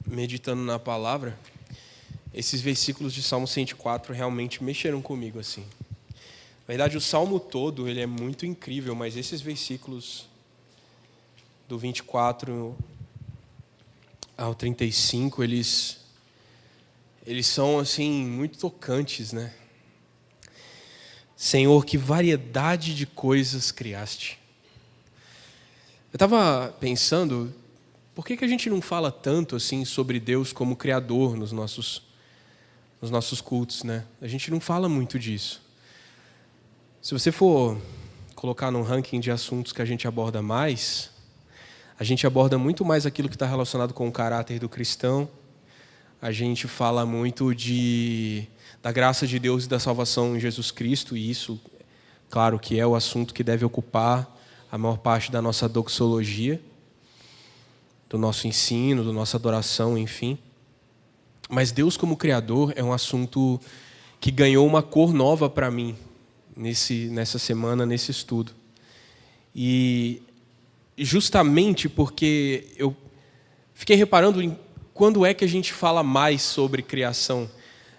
meditando na palavra, esses versículos de Salmo 104 realmente mexeram comigo assim. Na verdade, o Salmo todo ele é muito incrível, mas esses versículos do 24 ao 35, eles são assim muito tocantes, né? Senhor, que variedade de coisas criaste. Eu estava pensando, por que a gente não fala tanto assim sobre Deus como Criador nos nossos cultos, né? A gente não fala muito disso. Se você for colocar num ranking de assuntos que a gente aborda mais, a gente aborda muito mais aquilo que está relacionado com o caráter do cristão. A gente fala muito da graça de Deus e da salvação em Jesus Cristo, e isso, claro, que é o assunto que deve ocupar a maior parte da nossa doxologia, do nosso ensino, da nossa adoração, enfim. Mas Deus como Criador é um assunto que ganhou uma cor nova para mim nessa semana, nesse estudo. E justamente porque eu fiquei reparando em quando é que a gente fala mais sobre criação.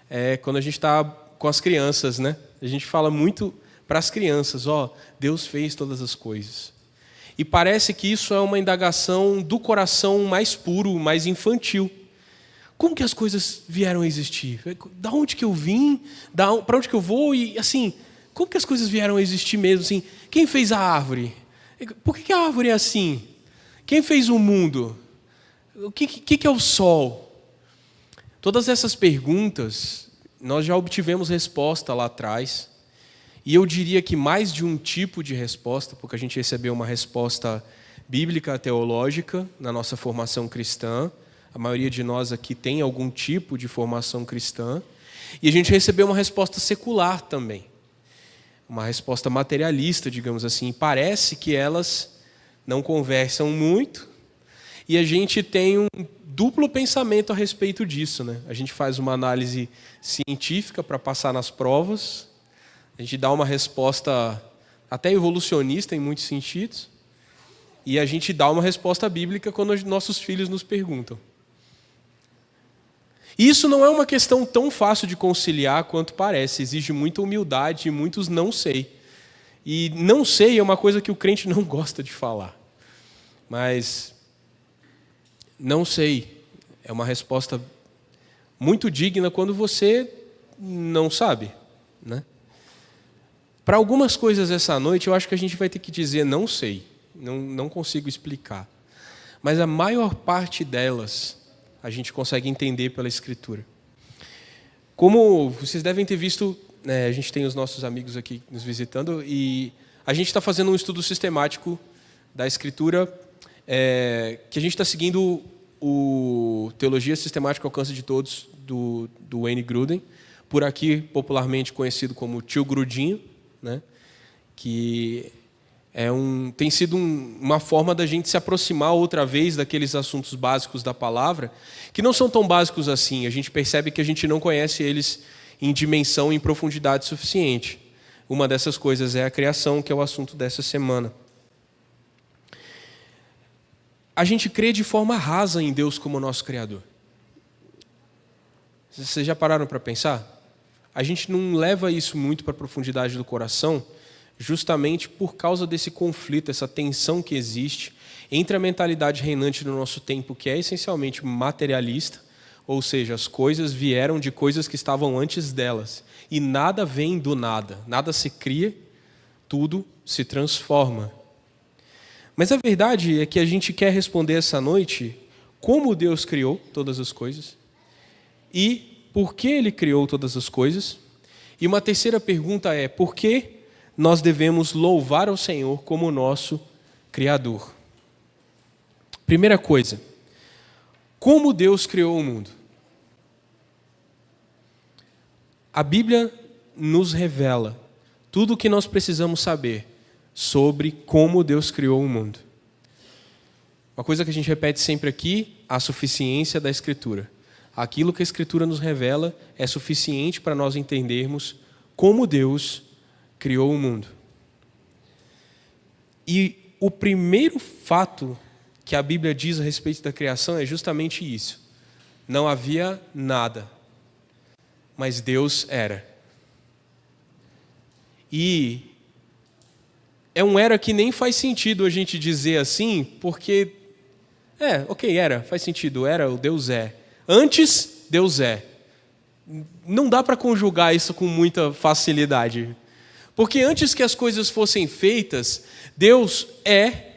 É quando a gente está com as crianças, né? A gente fala muito para as crianças, Deus fez todas as coisas. E parece que isso é uma indagação do coração mais puro, mais infantil. Como que as coisas vieram a existir? Da onde que eu vim? Para onde que eu vou? E assim, como que as coisas vieram a existir mesmo? Assim, quem fez a árvore? Por que a árvore é assim? Quem fez o mundo? O que é o sol? Todas essas perguntas, nós já obtivemos resposta lá atrás. E eu diria que mais de um tipo de resposta, porque a gente recebeu uma resposta bíblica, teológica, na nossa formação cristã. A maioria de nós aqui tem algum tipo de formação cristã. E a gente recebeu uma resposta secular também. Uma resposta materialista, digamos assim. Parece que elas não conversam muito. E a gente tem um duplo pensamento a respeito disso, né? A gente faz uma análise científica para passar nas provas. A gente dá uma resposta até evolucionista em muitos sentidos. E a gente dá uma resposta bíblica quando os nossos filhos nos perguntam. E isso não é uma questão tão fácil de conciliar quanto parece. Exige muita humildade e muitos não sei. E não sei é uma coisa que o crente não gosta de falar. Mas não sei é uma resposta muito digna quando você não sabe, né? Para algumas coisas essa noite, eu acho que a gente vai ter que dizer não sei, não consigo explicar. Mas a maior parte delas a gente consegue entender pela Escritura. Como vocês devem ter visto, né, a gente tem os nossos amigos aqui nos visitando e a gente está fazendo um estudo sistemático da Escritura, que a gente está seguindo o Teologia Sistemática ao Alcance de Todos, do Wayne Grudem, por aqui popularmente conhecido como Tio Grudinho, né? Que tem sido uma forma da gente se aproximar outra vez daqueles assuntos básicos da palavra, que não são tão básicos assim. A gente percebe que a gente não conhece eles em dimensão e em profundidade suficiente. Uma dessas coisas é a criação, que é o assunto dessa semana. A gente crê de forma rasa em Deus como nosso Criador. Vocês já pararam para pensar? A gente não leva isso muito para a profundidade do coração, justamente por causa desse conflito, essa tensão que existe entre a mentalidade reinante do nosso tempo, que é essencialmente materialista, ou seja, as coisas vieram de coisas que estavam antes delas, e nada vem do nada, nada se cria, tudo se transforma. Mas a verdade é que a gente quer responder essa noite como Deus criou todas as coisas e por que Ele criou todas as coisas. E uma terceira pergunta é, por que nós devemos louvar ao Senhor como nosso Criador? Primeira coisa, como Deus criou o mundo? A Bíblia nos revela tudo o que nós precisamos saber sobre como Deus criou o mundo. Uma coisa que a gente repete sempre aqui, a suficiência da Escritura. Aquilo que a Escritura nos revela é suficiente para nós entendermos como Deus criou o mundo. E o primeiro fato que a Bíblia diz a respeito da criação é justamente isso. Não havia nada, mas Deus era. E é um era que nem faz sentido a gente dizer assim, porque, faz sentido, era, o Deus é. Antes, Deus é. Não dá para conjugar isso com muita facilidade. Porque antes que as coisas fossem feitas, Deus é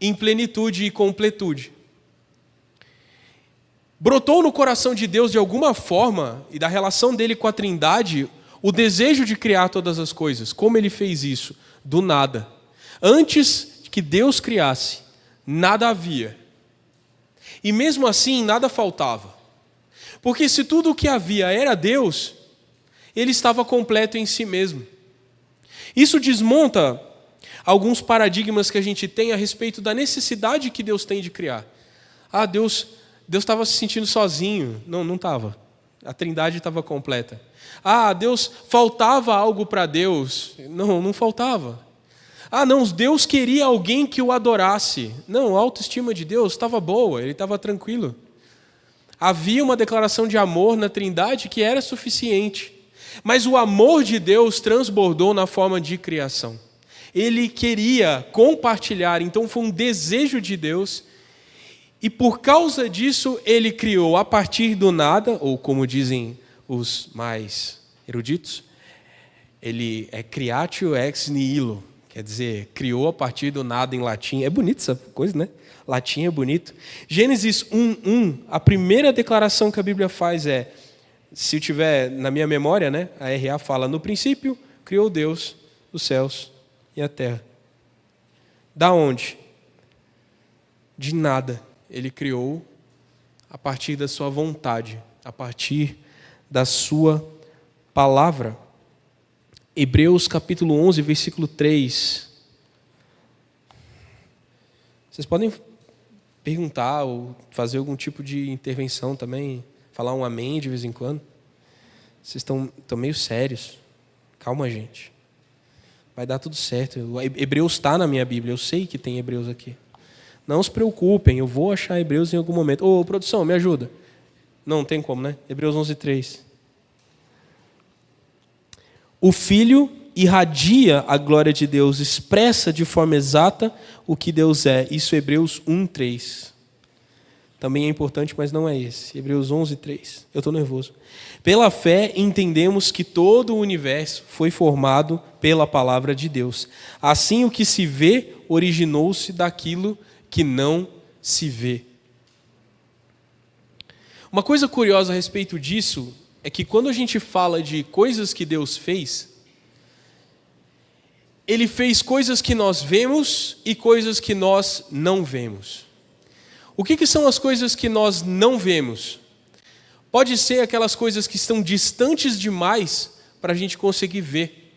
em plenitude e completude. Brotou no coração de Deus de alguma forma, e da relação dele com a Trindade, o desejo de criar todas as coisas. Como ele fez isso? Do nada. Antes que Deus criasse, nada havia. E mesmo assim, nada faltava. Porque se tudo o que havia era Deus, ele estava completo em si mesmo. Isso desmonta alguns paradigmas que a gente tem a respeito da necessidade que Deus tem de criar. Deus estava se sentindo sozinho. Não estava. A Trindade estava completa. Deus faltava algo para Deus. Não faltava. Deus queria alguém que o adorasse. Não, a autoestima de Deus estava boa, ele estava tranquilo. Havia uma declaração de amor na Trindade que era suficiente. Mas o amor de Deus transbordou na forma de criação. Ele queria compartilhar, então foi um desejo de Deus. E por causa disso, ele criou a partir do nada, ou como dizem os mais eruditos, ele é creatio ex nihilo, quer dizer, criou a partir do nada em latim. É bonito essa coisa, né? Latim é bonito. Gênesis 1:1, a primeira declaração que a Bíblia faz é, se eu tiver na minha memória, né? A RA fala, no princípio, criou Deus os céus e a terra. Da onde? De nada. Ele criou a partir da sua vontade, a partir da sua palavra. Hebreus capítulo 11, versículo 3. Vocês podem perguntar ou fazer algum tipo de intervenção também, falar um amém de vez em quando. Vocês estão meio sérios. Calma, gente. Vai dar tudo certo. Hebreus está na minha Bíblia, eu sei que tem Hebreus aqui. Não se preocupem, eu vou achar Hebreus em algum momento. Ô, produção, me ajuda. Não tem como, né? Hebreus 11:3. O Filho irradia a glória de Deus, expressa de forma exata o que Deus é. Isso é Hebreus 1:3. Também é importante, mas não é esse. Hebreus 11:3. Eu estou nervoso. Pela fé, entendemos que todo o universo foi formado pela palavra de Deus. Assim, o que se vê originou-se daquilo que não se vê. Uma coisa curiosa a respeito disso é que quando a gente fala de coisas que Deus fez, Ele fez coisas que nós vemos e coisas que nós não vemos. O que são as coisas que nós não vemos? Pode ser aquelas coisas que estão distantes demais para a gente conseguir ver.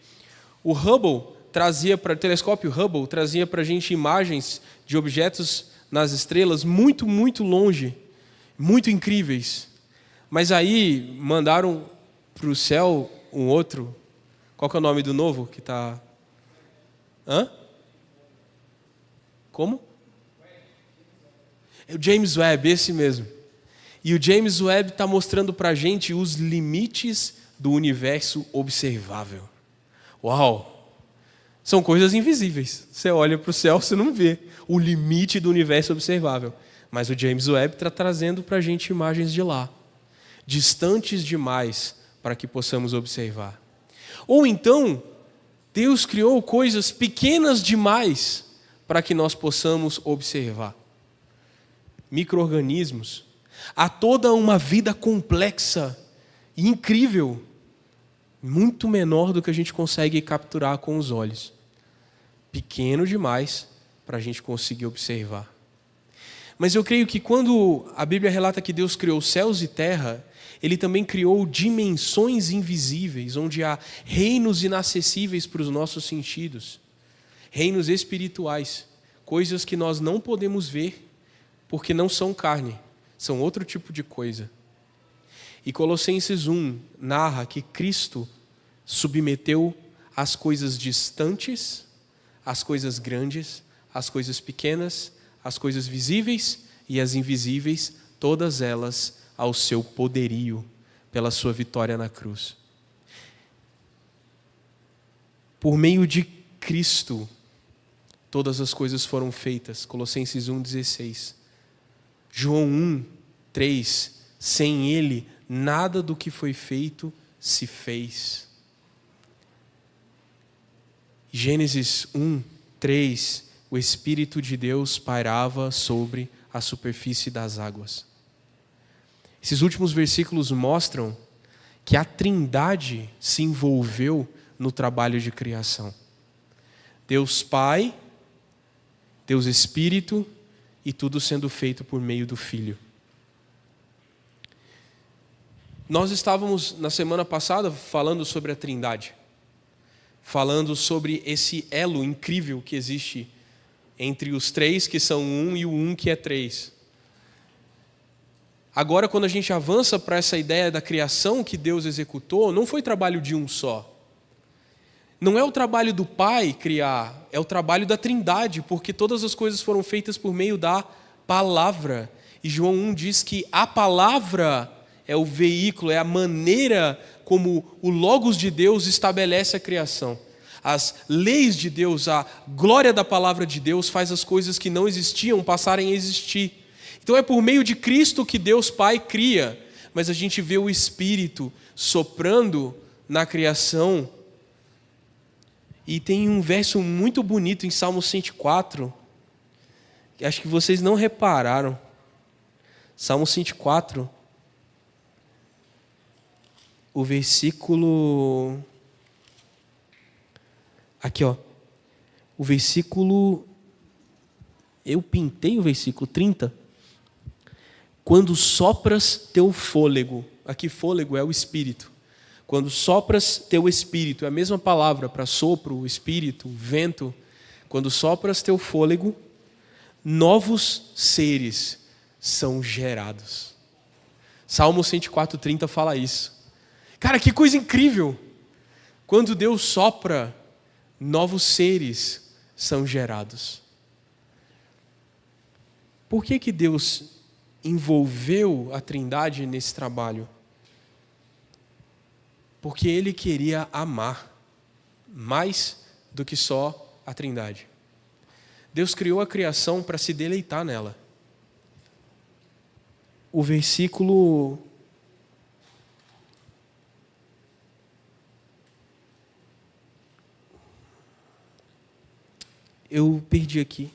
O telescópio Hubble trazia para a gente imagens de objetos nas estrelas muito, muito longe, muito incríveis. Mas aí mandaram para o céu um outro. Qual que é o nome do novo que está? Como? É o James Webb, esse mesmo. E o James Webb está mostrando para a gente os limites do universo observável. Uau! São coisas invisíveis. Você olha para o céu, você não vê o limite do universo observável. Mas o James Webb está trazendo para a gente imagens de lá, distantes demais para que possamos observar. Ou então, Deus criou coisas pequenas demais para que nós possamos observar. Micro-organismos. Há toda uma vida complexa e incrível, muito menor do que a gente consegue capturar com os olhos. Pequeno demais para a gente conseguir observar. Mas eu creio que quando a Bíblia relata que Deus criou céus e terra, Ele também criou dimensões invisíveis, onde há reinos inacessíveis para os nossos sentidos, reinos espirituais, coisas que nós não podemos ver, porque não são carne, são outro tipo de coisa. E Colossenses 1 narra que Cristo submeteu as coisas distantes, as coisas grandes, as coisas pequenas, as coisas visíveis e as invisíveis, todas elas ao seu poderio, pela sua vitória na cruz. Por meio de Cristo, todas as coisas foram feitas. Colossenses 1,16. João 1,3. Sem Ele, nada do que foi feito se fez. Gênesis 1:3, o Espírito de Deus pairava sobre a superfície das águas. Esses últimos versículos mostram que a Trindade se envolveu no trabalho de criação. Deus Pai, Deus Espírito e tudo sendo feito por meio do Filho. Nós estávamos na semana passada falando sobre a Trindade, falando sobre esse elo incrível que existe entre os três que são um e o um que é três. Agora, quando a gente avança para essa ideia da criação que Deus executou, não foi trabalho de um só. Não é o trabalho do Pai criar, é o trabalho da Trindade, porque todas as coisas foram feitas por meio da palavra. E João 1 diz que a palavra é o veículo, é a maneira como o Logos de Deus estabelece a criação. As leis de Deus, a glória da palavra de Deus faz as coisas que não existiam passarem a existir. Então é por meio de Cristo que Deus Pai cria, mas a gente vê o Espírito soprando na criação. E tem um verso muito bonito em Salmo 104, que acho que vocês não repararam. Salmo 104, o versículo... Aqui, ó. O versículo... Eu pintei o versículo 30. Quando sopras teu fôlego. Aqui fôlego é o Espírito. Quando sopras teu Espírito. É a mesma palavra para sopro, Espírito, vento. Quando sopras teu fôlego, novos seres são gerados. Salmo 104:30 fala isso. Cara, que coisa incrível! Quando Deus sopra, novos seres são gerados. Por que Deus envolveu a Trindade nesse trabalho? Porque Ele queria amar mais do que só a Trindade. Deus criou a criação para se deleitar nela. O versículo... Eu perdi aqui.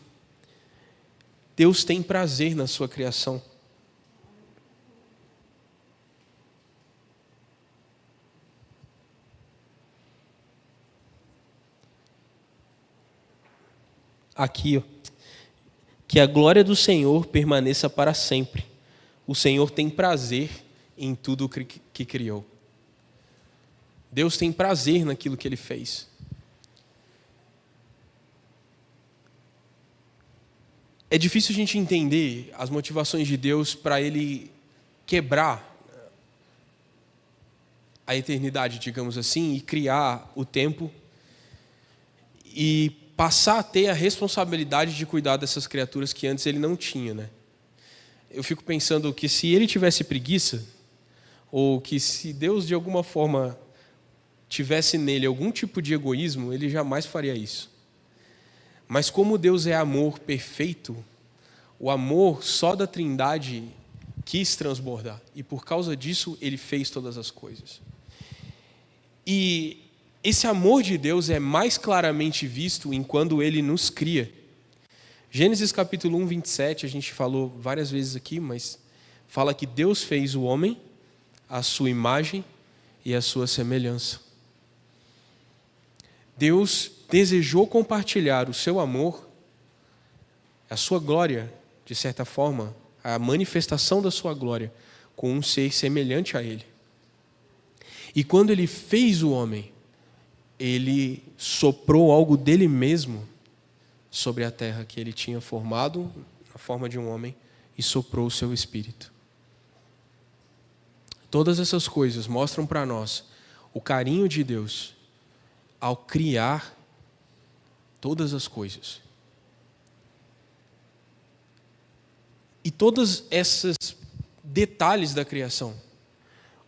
Deus tem prazer na sua criação. Aqui, ó. Que a glória do Senhor permaneça para sempre. O Senhor tem prazer em tudo que criou. Deus tem prazer naquilo que Ele fez. É difícil a gente entender as motivações de Deus para Ele quebrar a eternidade, digamos assim, e criar o tempo e passar a ter a responsabilidade de cuidar dessas criaturas que antes Ele não tinha, né? Eu fico pensando que se Ele tivesse preguiça, ou que se Deus de alguma forma tivesse nele algum tipo de egoísmo, Ele jamais faria isso. Mas como Deus é amor perfeito, o amor só da Trindade quis transbordar. E por causa disso, Ele fez todas as coisas. E esse amor de Deus é mais claramente visto em quando Ele nos cria. Gênesis capítulo 1, 27, a gente falou várias vezes aqui, mas fala que Deus fez o homem à sua imagem e à sua semelhança. Deus desejou compartilhar o seu amor, a sua glória, de certa forma, a manifestação da sua glória, com um ser semelhante a Ele. E quando Ele fez o homem, Ele soprou algo dele mesmo sobre a terra que Ele tinha formado, na forma de um homem, e soprou o seu Espírito. Todas essas coisas mostram para nós o carinho de Deus ao criar todas as coisas. E todos esses detalhes da criação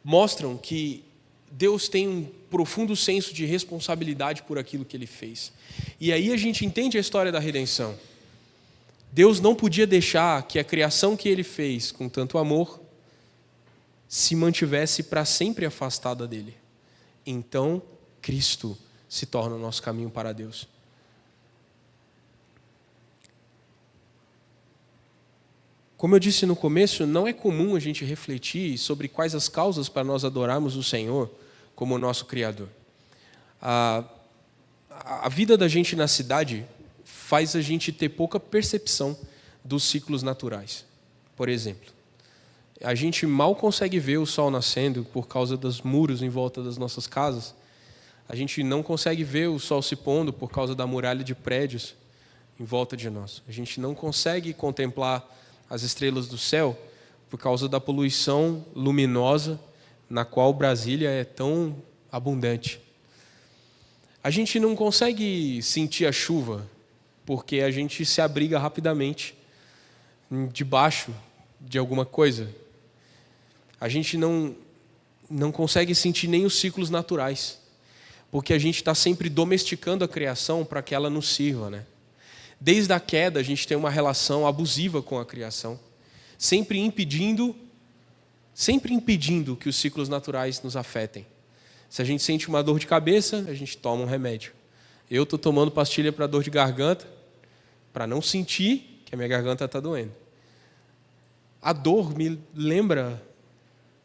mostram que Deus tem um profundo senso de responsabilidade por aquilo que Ele fez. E aí a gente entende a história da redenção. Deus não podia deixar que a criação que Ele fez com tanto amor se mantivesse para sempre afastada dEle. Então, Cristo se torna o nosso caminho para Deus. Como eu disse no começo, não é comum a gente refletir sobre quais as causas para nós adorarmos o Senhor como o nosso Criador. A vida da gente na cidade faz a gente ter pouca percepção dos ciclos naturais. Por exemplo, a gente mal consegue ver o sol nascendo por causa dos muros em volta das nossas casas. A gente não consegue ver o sol se pondo por causa da muralha de prédios em volta de nós. A gente não consegue contemplar as estrelas do céu por causa da poluição luminosa na qual Brasília é tão abundante. A gente não consegue sentir a chuva porque a gente se abriga rapidamente debaixo de alguma coisa. A gente não consegue sentir nem os ciclos naturais, porque a gente está sempre domesticando a criação para que ela nos sirva, né? Desde a queda, a gente tem uma relação abusiva com a criação, sempre impedindo que os ciclos naturais nos afetem. Se a gente sente uma dor de cabeça, a gente toma um remédio. Eu estou tomando pastilha para dor de garganta, para não sentir que a minha garganta está doendo. A dor me lembra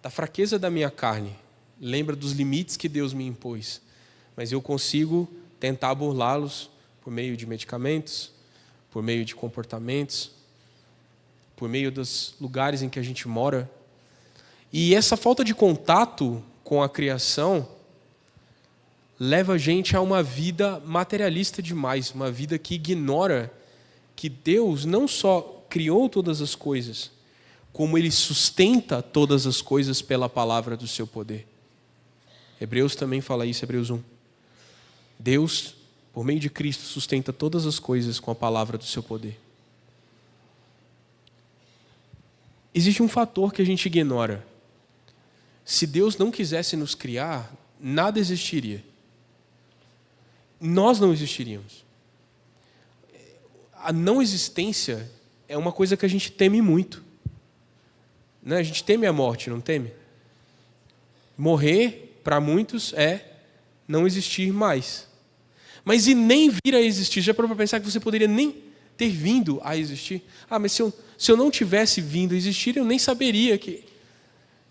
da fraqueza da minha carne, lembra dos limites que Deus me impôs, mas eu consigo tentar burlá-los por meio de medicamentos, por meio de comportamentos, por meio dos lugares em que a gente mora. E essa falta de contato com a criação leva a gente a uma vida materialista demais, uma vida que ignora que Deus não só criou todas as coisas, como Ele sustenta todas as coisas pela palavra do seu poder. Hebreus também fala isso, Hebreus 1. Deus, por meio de Cristo, sustenta todas as coisas com a palavra do seu poder. Existe um fator que a gente ignora. Se Deus não quisesse nos criar, nada existiria. Nós não existiríamos. A não existência é uma coisa que a gente teme muito. Né? A gente teme a morte, não teme? Morrer, para muitos, é não existir mais. Mas e nem vir a existir? Já parou para pensar que você poderia nem ter vindo a existir? Mas se eu não tivesse vindo a existir, eu nem saberia que...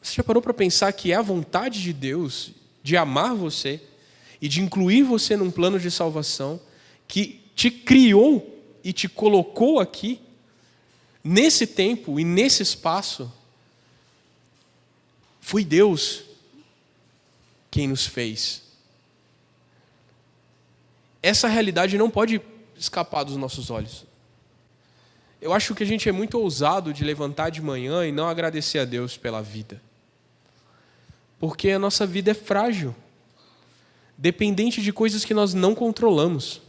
Você já parou para pensar que é a vontade de Deus de amar você e de incluir você num plano de salvação que te criou e te colocou aqui, nesse tempo e nesse espaço? Foi Deus quem nos fez. Essa realidade não pode escapar dos nossos olhos. Eu acho que a gente é muito ousado de levantar de manhã e não agradecer a Deus pela vida. Porque a nossa vida é frágil, dependente de coisas que nós não controlamos.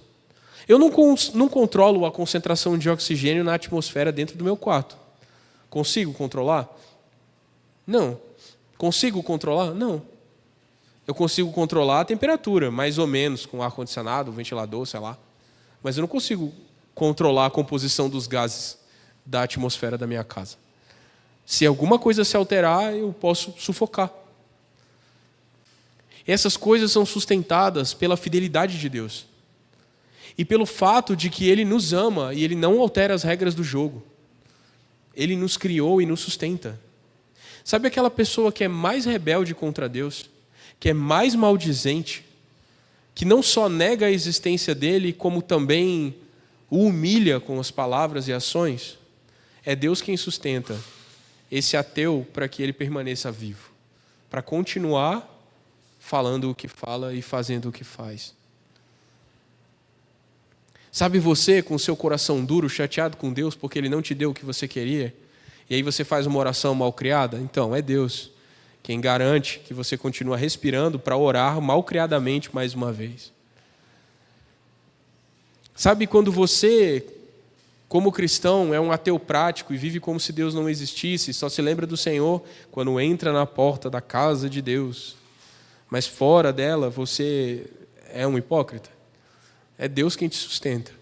Eu não controlo a concentração de oxigênio na atmosfera dentro do meu quarto. Consigo controlar? Não. Consigo controlar? Não. Eu consigo controlar a temperatura, mais ou menos, com ar-condicionado, ventilador, sei lá. Mas eu não consigo controlar a composição dos gases da atmosfera da minha casa. Se alguma coisa se alterar, eu posso sufocar. Essas coisas são sustentadas pela fidelidade de Deus. E pelo fato de que Ele nos ama e Ele não altera as regras do jogo. Ele nos criou e nos sustenta. Sabe aquela pessoa que é mais rebelde contra Deus, que é mais maldizente, que não só nega a existência dele, como também o humilha com as palavras e ações? É Deus quem sustenta esse ateu para que ele permaneça vivo, para continuar falando o que fala e fazendo o que faz. Sabe você, com seu coração duro, chateado com Deus porque Ele não te deu o que você queria, e aí você faz uma oração mal criada? Então, é Deus quem garante que você continua respirando para orar malcriadamente mais uma vez. Sabe quando você como cristão, é um ateu prático e vive como se Deus não existisse, só se lembra do Senhor quando entra na porta da casa de Deus. Mas fora dela, você é um hipócrita. É Deus quem te sustenta,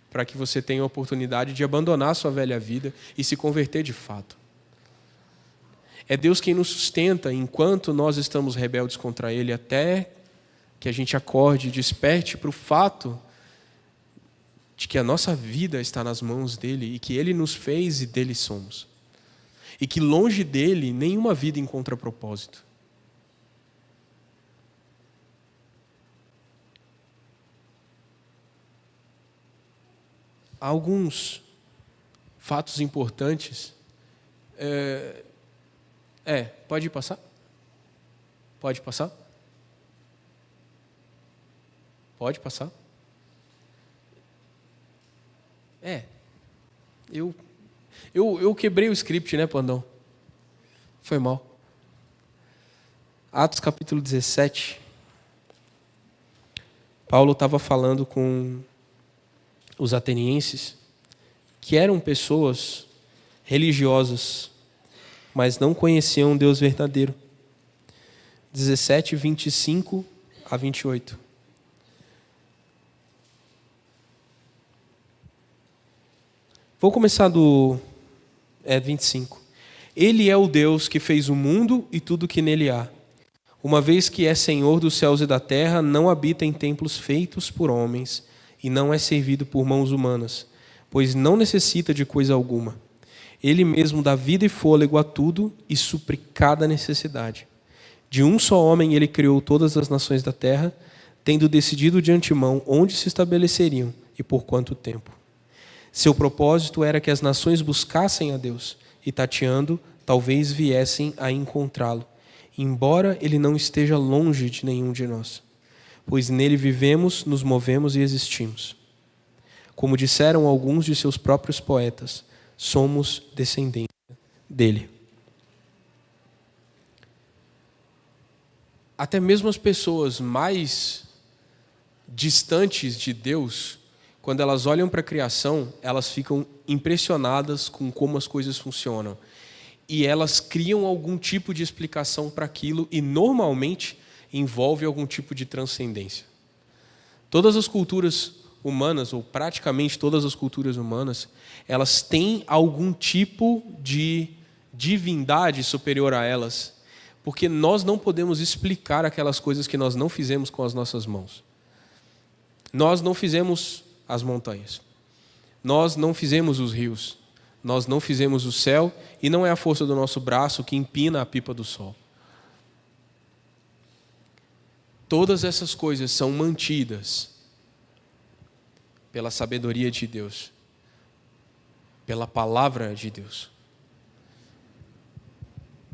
para que você tenha a oportunidade de abandonar a sua velha vida e se converter de fato. É Deus quem nos sustenta enquanto nós estamos rebeldes contra Ele, até que a gente acorde e desperte para o fato de que a nossa vida está nas mãos dEle e que Ele nos fez e dEle somos. E que longe dEle nenhuma vida encontra propósito. Há alguns fatos importantes. Pode passar? Pode passar? Pode passar? Eu quebrei o script, né, Pandão? Foi mal. Atos capítulo 17. Paulo estava falando com os atenienses, que eram pessoas religiosas, mas não conheciam um Deus verdadeiro. 17, 25 a 28. Vou começar do 25. Ele é o Deus que fez o mundo e tudo que nele há. Uma vez que é Senhor dos céus e da terra, não habita em templos feitos por homens, e não é servido por mãos humanas, pois não necessita de coisa alguma. Ele mesmo dá vida e fôlego a tudo e supre cada necessidade. De um só homem ele criou todas as nações da terra, tendo decidido de antemão onde se estabeleceriam e por quanto tempo. Seu propósito era que as nações buscassem a Deus e, tateando, talvez viessem a encontrá-lo, embora ele não esteja longe de nenhum de nós. Pois nele vivemos, nos movemos e existimos. Como disseram alguns de seus próprios poetas, somos descendentes dele. Até mesmo as pessoas mais distantes de Deus, quando elas olham para a criação, elas ficam impressionadas com como as coisas funcionam. E elas criam algum tipo de explicação para aquilo e, normalmente, envolve algum tipo de transcendência. Todas as culturas humanas, ou praticamente todas as culturas humanas, elas têm algum tipo de divindade superior a elas, porque nós não podemos explicar aquelas coisas que nós não fizemos com as nossas mãos. Nós não fizemos as montanhas, nós não fizemos os rios, nós não fizemos o céu, e não é a força do nosso braço que empina a pipa do sol. Todas essas coisas são mantidas pela sabedoria de Deus, pela palavra de Deus.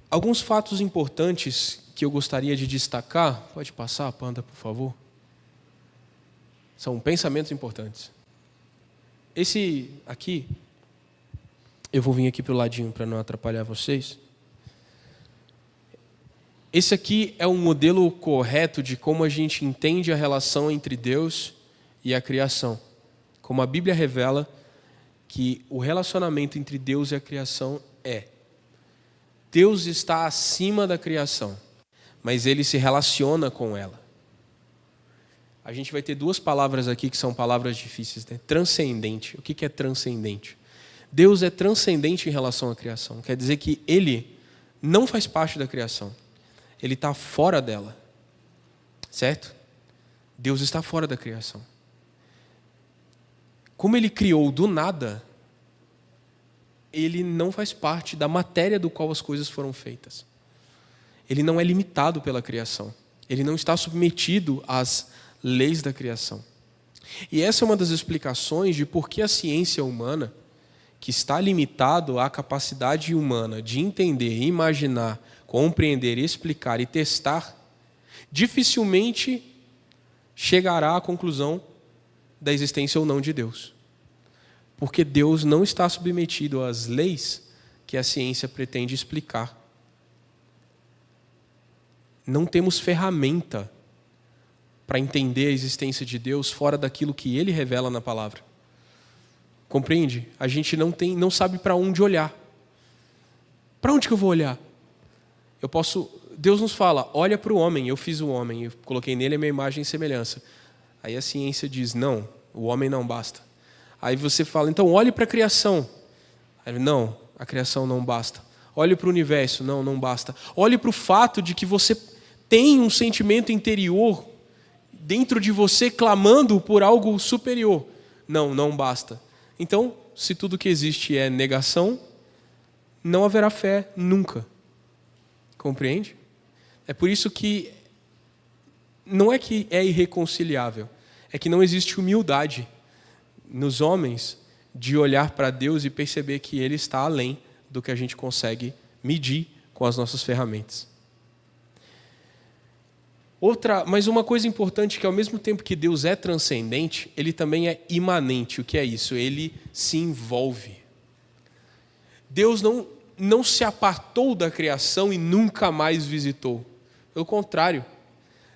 Alguns fatos importantes que eu gostaria de destacar, pode passar, Panda, por favor? São pensamentos importantes. Esse aqui, eu vou vir aqui para o ladinho para não atrapalhar vocês. Esse aqui é um modelo correto de como a gente entende a relação entre Deus e a criação. Como a Bíblia revela que o relacionamento entre Deus e a criação é: Deus está acima da criação, mas Ele se relaciona com ela. A gente vai ter duas palavras aqui que são palavras difíceis, né? Transcendente. O que é transcendente? Deus é transcendente em relação à criação. Quer dizer que Ele não faz parte da criação. Ele está fora dela. Certo? Deus está fora da criação. Como Ele criou do nada, Ele não faz parte da matéria do qual as coisas foram feitas. Ele não é limitado pela criação. Ele não está submetido às leis da criação. E essa é uma das explicações de por que a ciência humana, que está limitado à capacidade humana de entender, imaginar, compreender, explicar e testar, dificilmente chegará à conclusão da existência ou não de Deus. Porque Deus não está submetido às leis que a ciência pretende explicar. Não temos ferramenta para entender a existência de Deus fora daquilo que Ele revela na palavra. Compreende? A gente não sabe para onde olhar. Para onde que eu vou olhar? Deus nos fala, olha para o homem, eu fiz o homem, eu coloquei nele a minha imagem e semelhança. Aí a ciência diz, não, o homem não basta. Aí você fala, então olhe para a criação. Aí, não, a criação não basta. Olhe para o universo, não basta. Olhe para o fato de que você tem um sentimento interior dentro de você clamando por algo superior. Não basta. Então, se tudo que existe é negação, não haverá fé nunca. Compreende? É por isso que não é que é irreconciliável, é que não existe humildade nos homens de olhar para Deus e perceber que Ele está além do que a gente consegue medir com as nossas ferramentas. Mas uma coisa importante é que ao mesmo tempo que Deus é transcendente, Ele também é imanente. O que é isso? Ele se envolve. Deus não se apartou da criação e nunca mais visitou. Pelo contrário,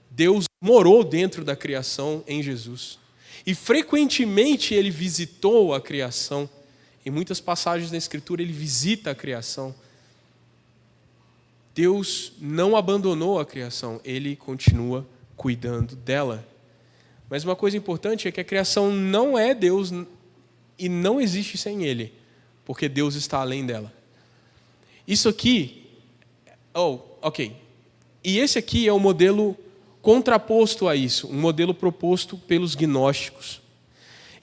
Deus morou dentro da criação em Jesus. E frequentemente Ele visitou a criação. Em muitas passagens da Escritura Ele visita a criação. Deus não abandonou a criação, Ele continua cuidando dela. Mas uma coisa importante é que a criação não é Deus e não existe sem Ele, porque Deus está além dela. Isso aqui, ok. E esse aqui é o modelo contraposto a isso, um modelo proposto pelos gnósticos.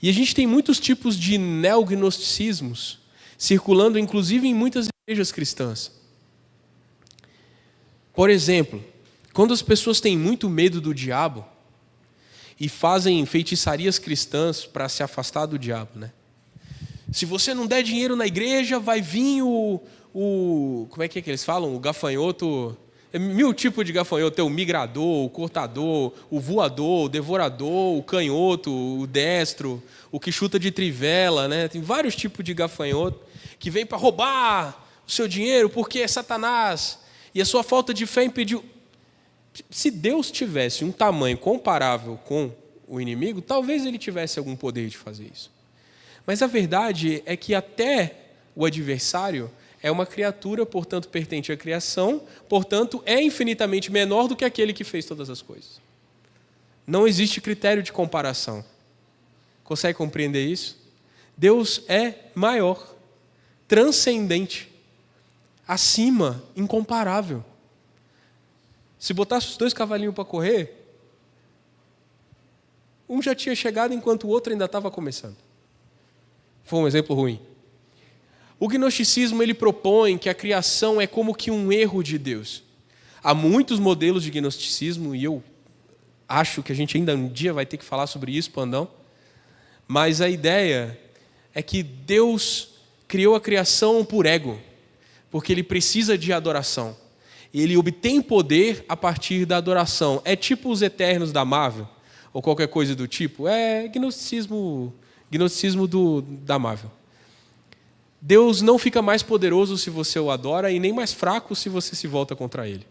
E a gente tem muitos tipos de neognosticismos circulando, inclusive em muitas igrejas cristãs. Por exemplo, quando as pessoas têm muito medo do diabo e fazem feitiçarias cristãs para se afastar do diabo, né? Se você não der dinheiro na igreja, vai vir como é que eles falam? O gafanhoto. É 1000 tipos de gafanhoto. Tem o migrador, o cortador, o voador, o devorador, o canhoto, o destro, o que chuta de trivela, né? Tem vários tipos de gafanhoto que vem para roubar o seu dinheiro porque é Satanás. E a sua falta de fé impediu. Se Deus tivesse um tamanho comparável com o inimigo, talvez ele tivesse algum poder de fazer isso. Mas a verdade é que até o adversário é uma criatura, portanto, pertence à criação, portanto, é infinitamente menor do que aquele que fez todas as coisas. Não existe critério de comparação. Consegue compreender isso? Deus é maior, transcendente, acima, incomparável. Se botasse os 2 cavalinhos para correr, um já tinha chegado enquanto o outro ainda estava começando. Foi um exemplo ruim. O gnosticismo ele propõe que a criação é como que um erro de Deus. Há muitos modelos de gnosticismo e eu acho que a gente ainda um dia vai ter que falar sobre isso, Pandão. Mas a ideia é que Deus criou a criação por ego, porque Ele precisa de adoração. Ele obtém poder a partir da adoração. É tipo os Eternos da Marvel, ou qualquer coisa do tipo. É gnosticismo da Marvel. Deus não fica mais poderoso se você o adora e nem mais fraco se você se volta contra Ele.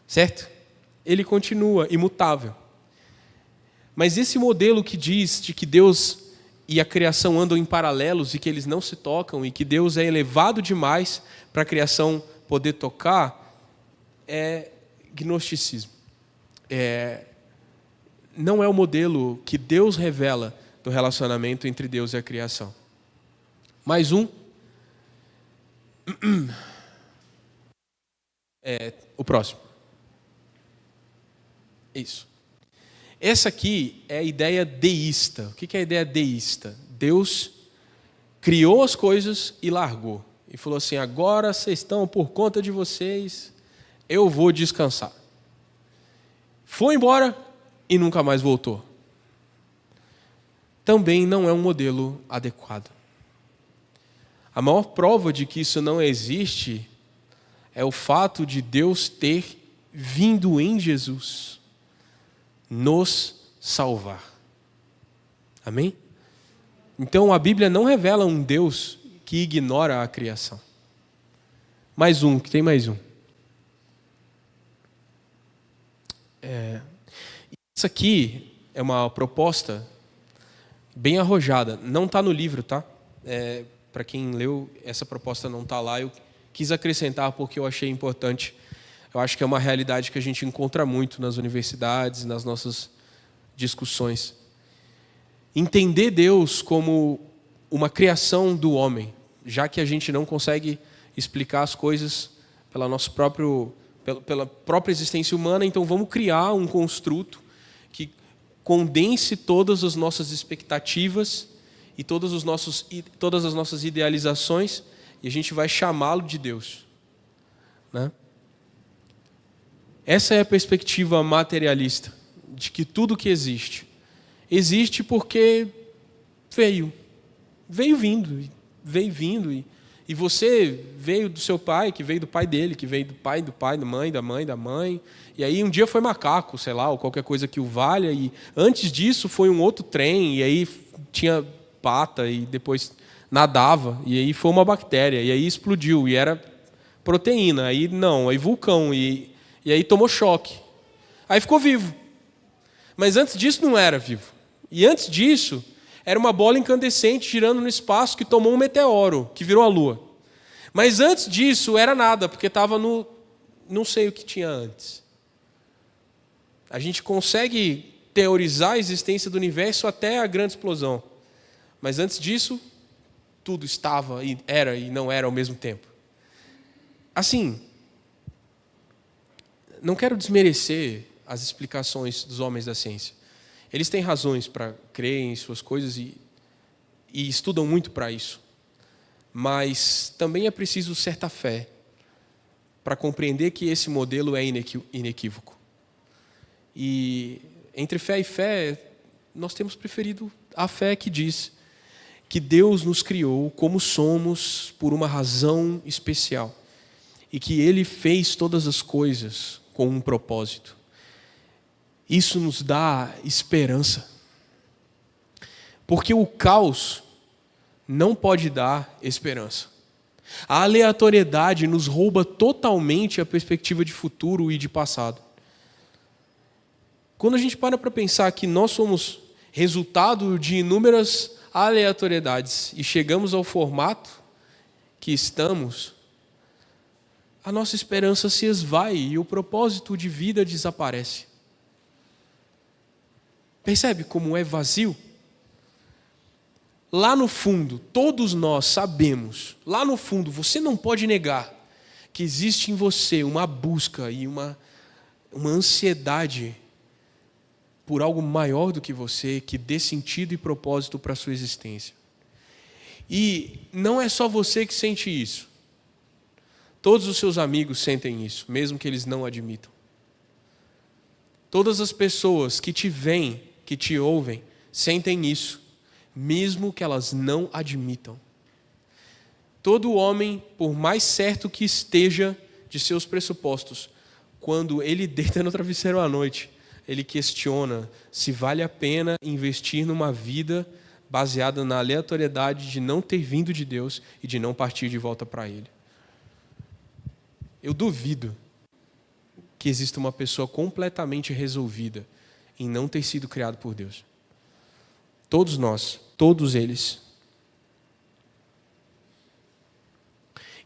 Certo? Ele continua imutável. Mas esse modelo que diz de que Deus e a criação andam em paralelos e que eles não se tocam e que Deus é elevado demais para a criação poder tocar, é gnosticismo. Não é o modelo que Deus revela do relacionamento entre Deus e a criação. Mais um. O próximo. Isso. Essa aqui é a ideia deísta. O que é a ideia deísta? Deus criou as coisas e largou. E falou assim, agora vocês estão por conta de vocês, eu vou descansar. Foi embora e nunca mais voltou. Também não é um modelo adequado. A maior prova de que isso não existe é o fato de Deus ter vindo em Jesus nos salvar. Amém? Então a Bíblia não revela um Deus que ignora a criação. Mais um, que tem mais um. Isso aqui é uma proposta bem arrojada. Não está no livro, tá? Para quem leu, essa proposta não está lá, eu quis acrescentar porque eu achei importante. Eu acho que é uma realidade que a gente encontra muito nas universidades, nas nossas discussões. Entender Deus como uma criação do homem, já que a gente não consegue explicar as coisas pela própria existência humana, então vamos criar um construto que condense todas as nossas expectativas e todas as nossas idealizações, e a gente vai chamá-lo de Deus, né? Essa é a perspectiva materialista, de que tudo que existe porque veio vindo, e você veio do seu pai, que veio do pai dele, que veio do pai, da mãe, e aí um dia foi macaco, sei lá, ou qualquer coisa que o valha, e antes disso foi um outro trem, e aí tinha pata, e depois nadava, e aí foi uma bactéria, e aí explodiu, e era proteína, aí vulcão, e aí tomou choque, aí ficou vivo. Mas antes disso não era vivo. E antes disso, era uma bola incandescente girando no espaço que tomou um meteoro, que virou a Lua. Mas antes disso, era nada, porque estava no... não sei o que tinha antes. A gente consegue teorizar a existência do universo até a grande explosão. Mas antes disso, tudo estava e não era ao mesmo tempo. Assim, não quero desmerecer as explicações dos homens da ciência. Eles têm razões para crer em suas coisas e estudam muito para isso. Mas também é preciso certa fé para compreender que esse modelo é inequívoco. E entre fé e fé, nós temos preferido a fé que diz que Deus nos criou como somos por uma razão especial e que Ele fez todas as coisas com um propósito. Isso nos dá esperança. Porque o caos não pode dar esperança. A aleatoriedade nos rouba totalmente a perspectiva de futuro e de passado. Quando a gente para pensar que nós somos resultado de inúmeras aleatoriedades e chegamos ao formato que estamos, a nossa esperança se esvai e o propósito de vida desaparece. Percebe como é vazio? Lá no fundo, todos nós sabemos, lá no fundo, você não pode negar que existe em você uma busca e uma ansiedade por algo maior do que você, que dê sentido e propósito para a sua existência. E não é só você que sente isso. Todos os seus amigos sentem isso, mesmo que eles não admitam. Todas as pessoas que te veem, que te ouvem, sentem isso, mesmo que elas não admitam. Todo homem, por mais certo que esteja de seus pressupostos, quando ele deita no travesseiro à noite, ele questiona se vale a pena investir numa vida baseada na aleatoriedade de não ter vindo de Deus e de não partir de volta para Ele. Eu duvido que exista uma pessoa completamente resolvida em não ter sido criado por Deus. Todos nós, todos eles.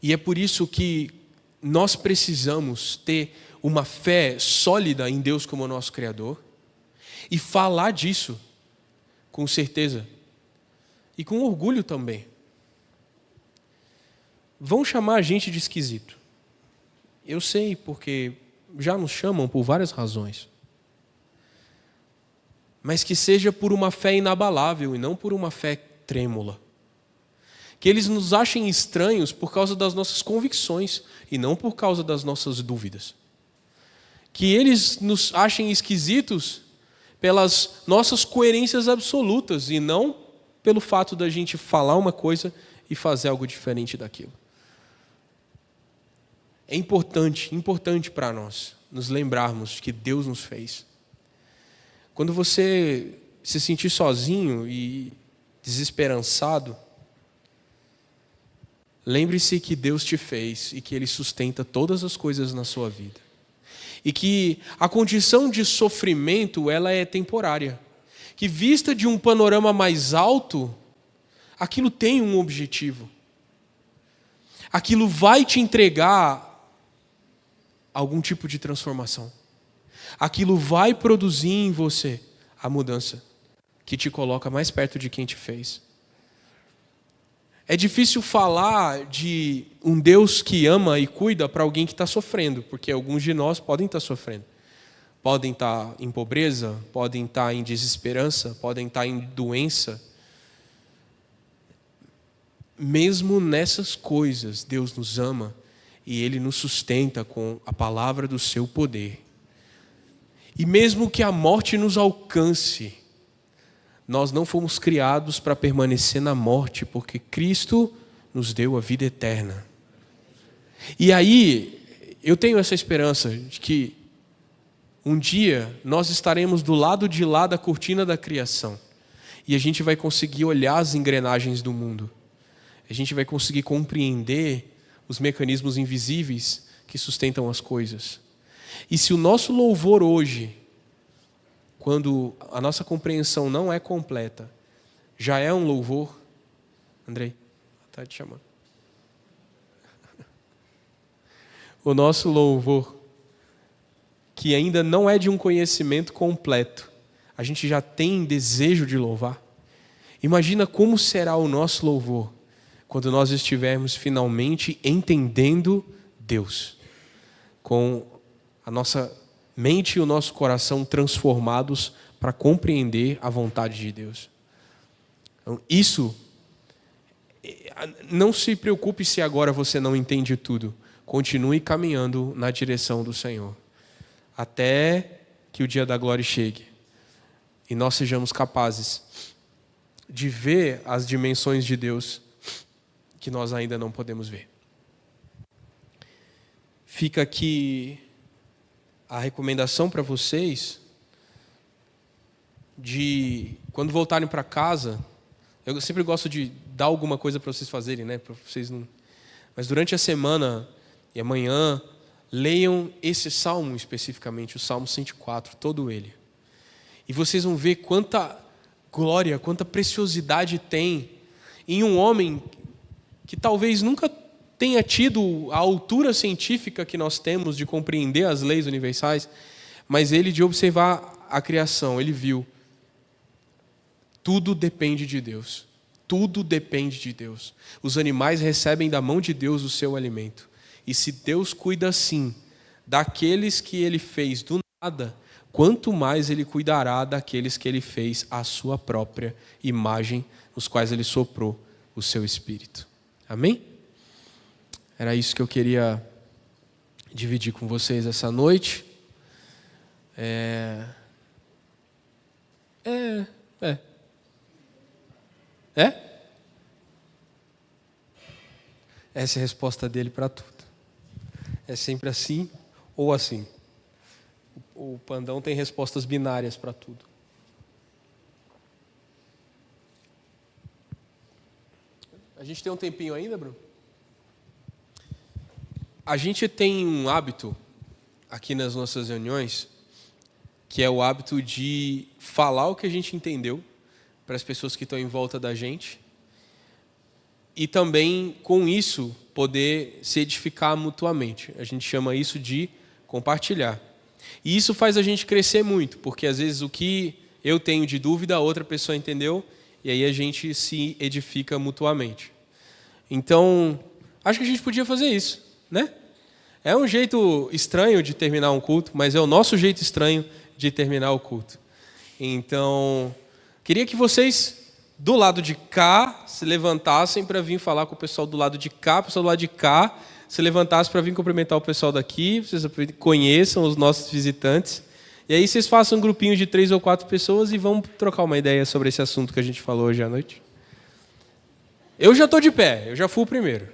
E é por isso que nós precisamos ter uma fé sólida em Deus como nosso Criador e falar disso com certeza e com orgulho também. Vão chamar a gente de esquisito. Eu sei, porque já nos chamam por várias razões. Mas que seja por uma fé inabalável e não por uma fé trêmula. Que eles nos achem estranhos por causa das nossas convicções e não por causa das nossas dúvidas. Que eles nos achem esquisitos pelas nossas coerências absolutas e não pelo fato da gente falar uma coisa e fazer algo diferente daquilo. É importante para nós nos lembrarmos que Deus nos fez. Quando você se sentir sozinho e desesperançado, lembre-se que Deus te fez e que Ele sustenta todas as coisas na sua vida. E que a condição de sofrimento, ela é temporária. Que vista de um panorama mais alto, aquilo tem um objetivo. Aquilo vai te entregar algum tipo de transformação. Aquilo vai produzir em você a mudança que te coloca mais perto de quem te fez. É difícil falar de um Deus que ama e cuida para alguém que está sofrendo, porque alguns de nós podem estar sofrendo. Podem estar em pobreza, podem estar em desesperança, podem estar em doença. Mesmo nessas coisas, Deus nos ama e Ele nos sustenta com a palavra do seu poder. E mesmo que a morte nos alcance, nós não fomos criados para permanecer na morte, porque Cristo nos deu a vida eterna. E aí, eu tenho essa esperança de que um dia nós estaremos do lado de lá da cortina da criação e a gente vai conseguir olhar as engrenagens do mundo. A gente vai conseguir compreender os mecanismos invisíveis que sustentam as coisas. E se o nosso louvor hoje, quando a nossa compreensão não é completa, já é um louvor, Andrei, está te chamando. O nosso louvor, que ainda não é de um conhecimento completo, a gente já tem desejo de louvar. Imagina como será o nosso louvor quando nós estivermos finalmente entendendo Deus, com a nossa mente e o nosso coração transformados para compreender a vontade de Deus. Então, isso, não se preocupe se agora você não entende tudo. Continue caminhando na direção do Senhor, até que o dia da glória chegue e nós sejamos capazes de ver as dimensões de Deus que nós ainda não podemos ver. Fica aqui a recomendação para vocês de, quando voltarem para casa, eu sempre gosto de dar alguma coisa para vocês fazerem, né? Para vocês não... Mas durante a semana e amanhã, leiam esse salmo especificamente, o Salmo 104, todo ele. E vocês vão ver quanta glória, quanta preciosidade tem em um homem que talvez nunca tenha tido a altura científica que nós temos de compreender as leis universais, mas ele, de observar a criação, ele viu. Tudo depende de Deus. Tudo depende de Deus. Os animais recebem da mão de Deus o seu alimento. E se Deus cuida assim daqueles que Ele fez do nada, quanto mais Ele cuidará daqueles que Ele fez à sua própria imagem, nos quais Ele soprou o seu Espírito. Amém? Era isso que eu queria dividir com vocês essa noite. É? Essa é a resposta dele para tudo. É sempre assim ou assim. O Pandão tem respostas binárias para tudo. A gente tem um tempinho ainda, Bruno? A gente tem um hábito aqui nas nossas reuniões, que é o hábito de falar o que a gente entendeu para as pessoas que estão em volta da gente e também, com isso, poder se edificar mutuamente. A gente chama isso de compartilhar. E isso faz a gente crescer muito, porque às vezes o que eu tenho de dúvida, a outra pessoa entendeu, e aí a gente se edifica mutuamente. Então, acho que a gente podia fazer isso, né? É um jeito estranho de terminar um culto, mas é o nosso jeito estranho de terminar o culto. Então, queria que vocês, do lado de cá, se levantassem para vir falar com o pessoal do lado de cá, o pessoal do lado de cá se levantasse para vir cumprimentar o pessoal daqui, vocês conheçam os nossos visitantes, e aí vocês façam um grupinho de 3 ou 4 pessoas e vamos trocar uma ideia sobre esse assunto que a gente falou hoje à noite. Eu já estou de pé, eu já fui o primeiro.